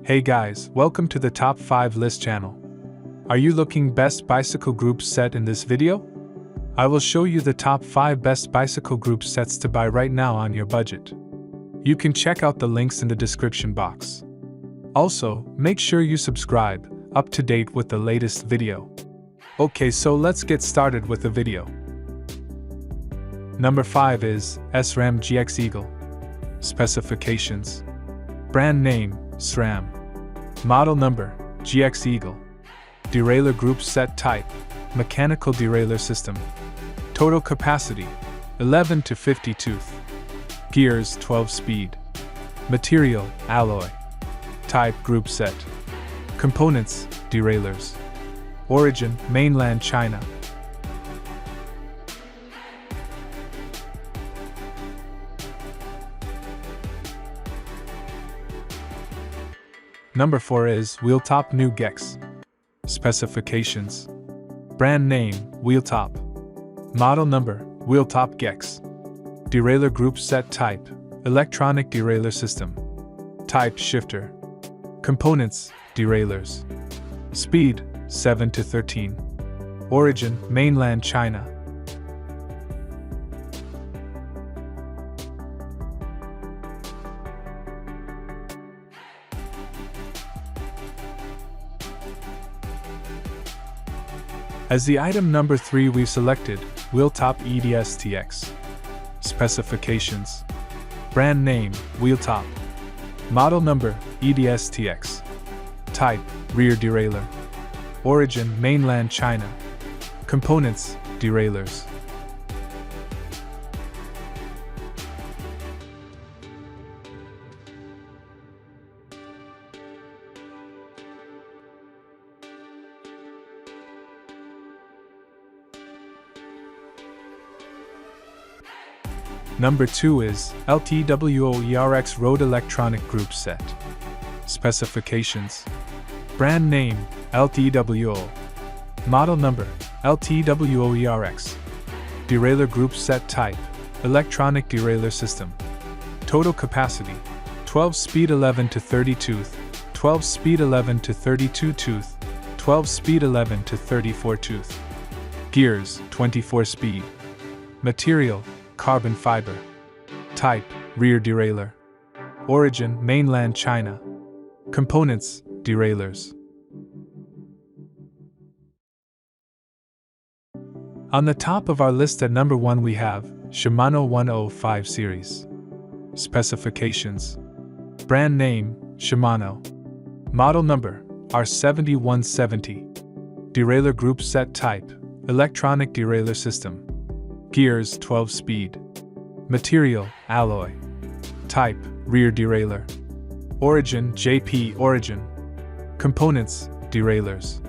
Hey guys, welcome to the Top 5 List channel. Are you looking best bicycle group set in this video? I will show you the top 5 best bicycle group sets to buy right now on your budget. You can check out the links in the description box. Also, make sure you subscribe, up to date with the latest video. Okay, so let's get started with the video. Number 5 is SRAM GX Eagle. Specifications. Brand name, SRAM. Model number, GX Eagle. Derailleur group set type, mechanical derailleur system. Total capacity, 11 to 50 tooth. Gears, 12 speed. Material, alloy. Type, group set. Components, derailleurs. Origin, mainland China. Number 4 is Wheeltop New Gex. Specifications. Brand name, Wheeltop. Model number, Wheeltop Gex. Derailleur group set type, electronic derailleur system. Type, shifter. Components, derailleurs. Speed, 7 to 13. Origin, mainland China. As the item number 3 we've selected, Wheeltop EDSTX. Specifications. Brand name, Wheeltop. Model number, EDSTX. Type, rear derailleur. Origin, mainland China. Components, derailleurs. Number 2 is LTWO ERX Road Electronic Group Set. Specifications. Brand name, LTWO. Model number, LTWO ERX. Derailleur group set type, electronic derailleur system. Total capacity, 12 speed 11 to 30 tooth, 12 speed 11 to 32 tooth, 12 speed 11 to 34 tooth. Gears, 24 speed. Material, carbon fiber. Type, rear derailleur. Origin, mainland China. Components, derailleurs. On the top of our list at number 1 we have Shimano 105 series. Specifications. Brand name, Shimano. Model number, R7170. Derailleur group set type, electronic derailleur system. Gears, 12 speed. Material, alloy. Type, rear derailleur. Origin, JP Origin. Components, derailleurs.